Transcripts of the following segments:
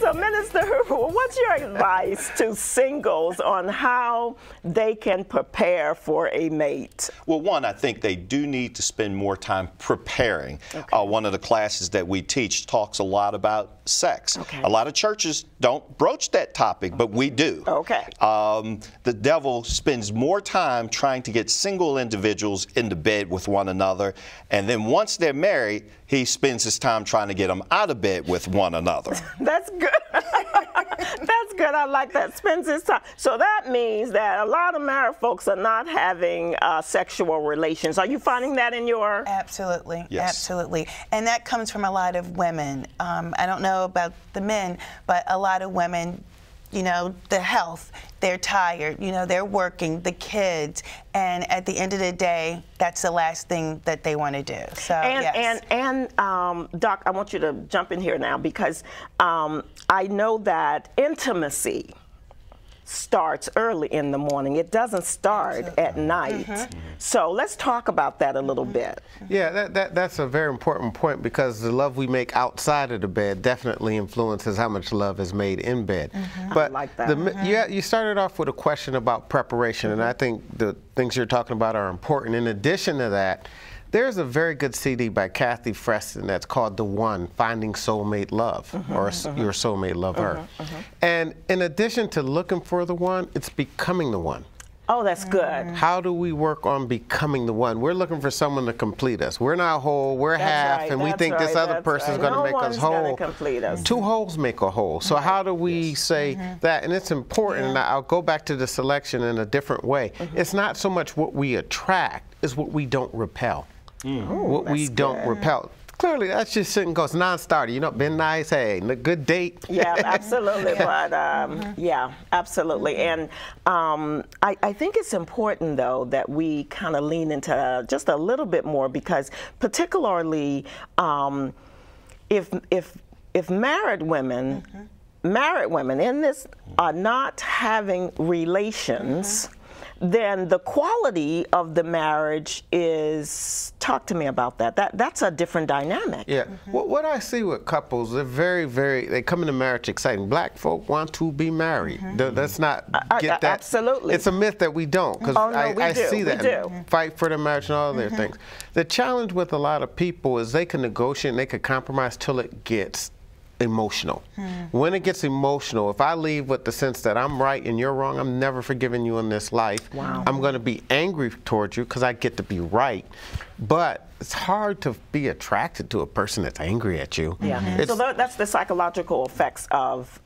So, Minister, what's your advice to singles on how they can prepare for a mate? Well, one, I think they do need to spend more time preparing. Okay. One of the classes that we teach talks a lot about sex. Okay. A lot of churches don't broach that topic, but we do. Okay. The devil spends more time trying to get single individuals into bed with one another, and then once they're married, he spends his time trying to get them out of bed with one another. That's good. That's good. I like that. Spends his time. So that means that a lot of married folks are not having sexual relations. Are you finding that in your... Absolutely. Yes. Absolutely. And that comes from a lot of women. I don't know about the men, but a lot of women, you know, the health, they're tired, you know, they're working, the kids, and at the end of the day, that's the last thing that they want to do. So, yes. Doc, I want you to jump in here now, because I know that intimacy starts early in the morning. It doesn't start at night. So let's talk about that a little bit. Yeah, that's a very important point, because the love we make outside of the bed definitely influences how much love is made in bed. But I like that. yeah, you started off with a question about preparation, and I think the things you're talking about are important. In addition to that, there's a very good CD by Kathy Freston that's called The One, Finding Soulmate Love, or Your Soulmate Love Her. And in addition to looking for the one, it's becoming the one. Oh, that's good. How do we work on becoming the one? We're looking for someone to complete us. We're not whole, we're half, right, and we think this other person's going to make us whole. Complete us. Two wholes make a whole. So how do we say that? And it's important, and I'll go back to the selection in a different way. It's not so much what we attract, it's what we don't repel. What we don't repel. Clearly, that's just sitting goes non-starter. You know, been nice, hey, good date. Yeah, absolutely. But yeah, absolutely. And I think it's important, though, that we kind of lean into just a little bit more, because particularly if married women in this are not having relations, then the quality of the marriage is, talk to me about that. That's a different dynamic. Yeah. What I see with couples, they're they come into marriage exciting. Black folk want to be married. Let's not get that. Absolutely. It's a myth that we don't, because I see that. And fight for the marriage and all their things. The challenge with a lot of people is they can negotiate and they can compromise till it gets emotional. When it gets emotional, if I leave with the sense that I'm right and you're wrong, I'm never forgiving you in this life. I'm going to be angry towards you because I get to be right. But it's hard to be attracted to a person that's angry at you. So that's the psychological effects of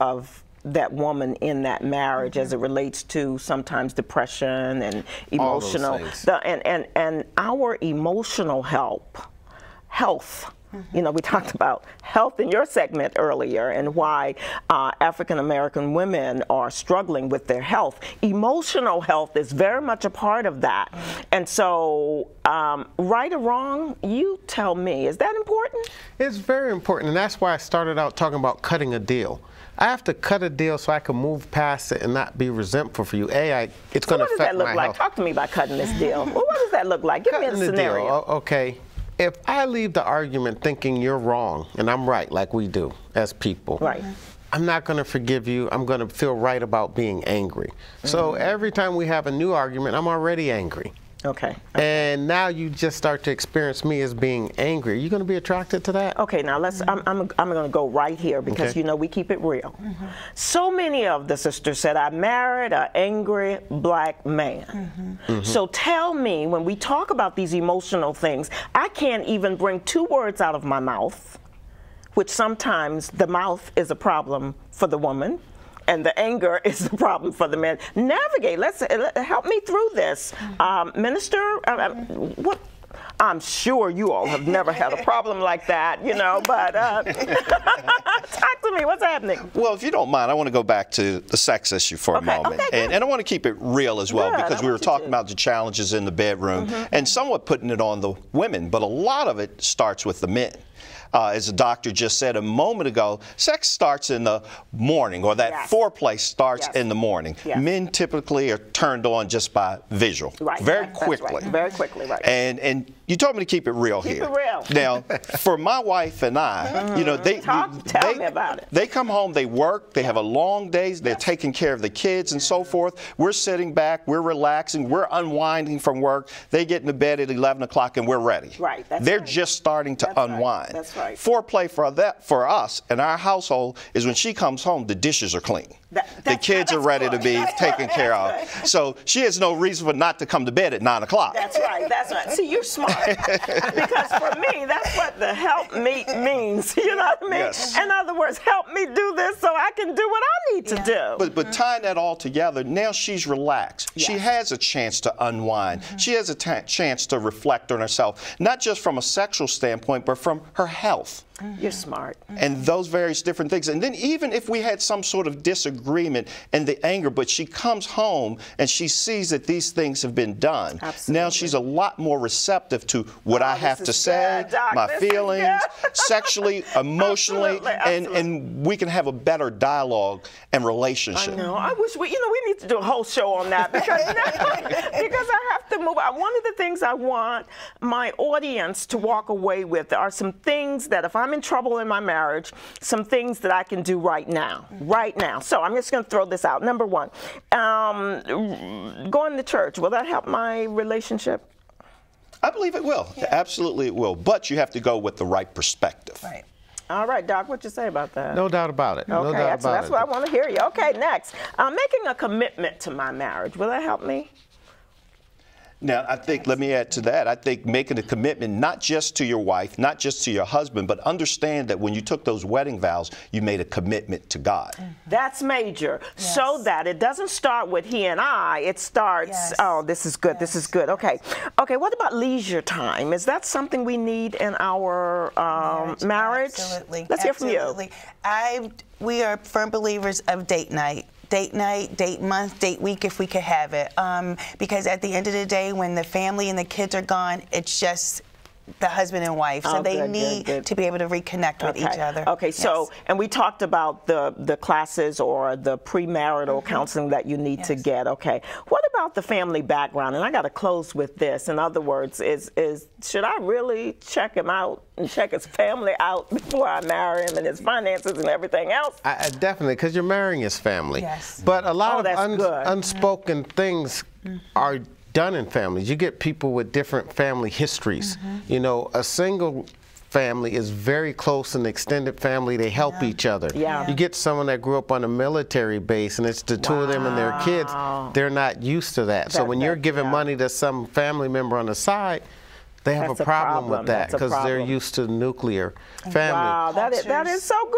that woman in that marriage as it relates to sometimes depression and emotional. And our emotional health. You know, we talked about health in your segment earlier, and why African-American women are struggling with their health. Emotional health is very much a part of that. And so, right or wrong, you tell me, is that important? It's very important, and that's why I started out talking about cutting a deal. I have to cut a deal so I can move past it and not be resentful for you. It's going to affect my health. What does that look like? Talk to me about cutting this deal. Well, what does that look like? Give me a scenario. Okay. If I leave the argument thinking you're wrong and I'm right, like we do as people, I'm not going to forgive you. I'm going to feel right about being angry. So every time we have a new argument, I'm already angry. And now you just start to experience me as being angry. Are you going to be attracted to that? Okay, now I'm going to go right here, because you know we keep it real. So many of the sisters said, I married an angry black man. So tell me, when we talk about these emotional things, I can't even bring two words out of my mouth, which sometimes the mouth is a problem for the woman, and the anger is the problem for the man. Navigate. Help me through this, Minister. What? I'm sure you all have never had a problem like that, you know. But talk to me. What's happening? Well, if you don't mind, I want to go back to the sex issue for a moment, and I want to keep it real as well, because we were talking about the challenges in the bedroom and somewhat putting it on the women, but a lot of it starts with the men. As the doctor just said a moment ago, sex starts in the morning, or that foreplay starts in the morning. Men typically are turned on just by visual, very quickly. Very quickly, right. And you told me to keep it real here. Keep it real. Now, for my wife and I, you know, tell me about it. They come home, they work, they have a long day, they're taking care of the kids and so forth. We're sitting back, we're relaxing, we're unwinding from work. They get into bed at 11 o'clock and we're ready. Right. They're just starting to unwind. That's right. Foreplay for us in our household is when she comes home, the dishes are clean. The kids are ready to be taken care of. So she has no reason for not to come to bed at 9 o'clock. That's right. That's right. See, you're smart. Because for me, that's what the help me means. You know what I mean? Yes. In other words, help me do this so I can do what I need to do. But tying that all together, now she's relaxed. She has a chance to unwind. She has a chance to reflect on herself, not just from a sexual standpoint, but from her health. You're smart. And those various different things. And then even if we had some sort of disagreement and the anger, but she comes home and she sees that these things have been done. Absolutely. Now she's a lot more receptive to what I have to say, my feelings, sexually, emotionally, and we can have a better dialogue and relationship. I know. I wish we need to do a whole show on that because I have to move. One of the things I want my audience to walk away with are some things that if I'm in trouble in my marriage, some things that I can do right now. So I'm just going to throw this out. Number one, going to church, will that help my relationship? I believe it will. Yeah. Absolutely it will. But you have to go with the right perspective. Right. All right, Doc, what you say about that? No doubt about it. Okay, no doubt about that's what I want to hear you. Okay, next. Making a commitment to my marriage, will that help me? Now, I think, let me add to that, I think making a commitment not just to your wife, not just to your husband, but understand that when you took those wedding vows, you made a commitment to God. That's major. So that it doesn't start with he and I, it starts, oh, this is good, this is good. Okay, what about leisure time? Is that something we need in our marriage? Absolutely. Let's hear from you. We are firm believers of date night. Date night, date month, date week if we could have it. Because at the end of the day, when the family and the kids are gone, it's just the husband and wife. So they need to be able to reconnect with each other. Okay, so, and we talked about the classes or the premarital counseling that you need to get. Okay, what about the family background? And I got to close with this. In other words, should I really check him out and check his family out before I marry him and his finances and everything else? I definitely, because you're marrying his family. Yes. But a lot of unspoken things are done in families. You get people with different family histories. You know, a single family is very close, an extended family, they help each other. You get someone that grew up on a military base and it's the two of them and their kids, they're not used to that. So when you're giving money to some family member on the side, they have a problem with that because they're used to nuclear family. Wow, that is so good.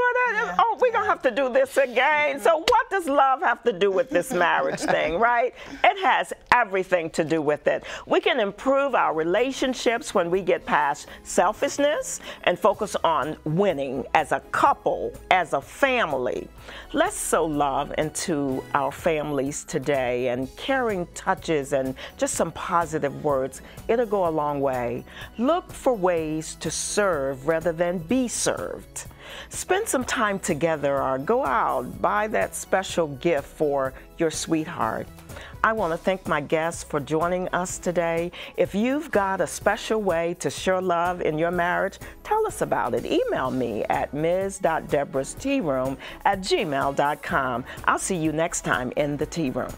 Oh, we're going to have to do this again. So what does love have to do with this marriage thing, right? It has everything to do with it. We can improve our relationships when we get past selfishness and focus on winning as a couple, as a family. Let's sow love into our families today, and caring touches and just some positive words. It'll go a long way. Look for ways to serve rather than be served. Spend some time together or go out, buy that special gift for your sweetheart. I want to thank my guests for joining us today. If you've got a special way to share love in your marriage, tell us about it. Email me at ms.deborahstearoom@gmail.com. I'll see you next time in the Tea Room.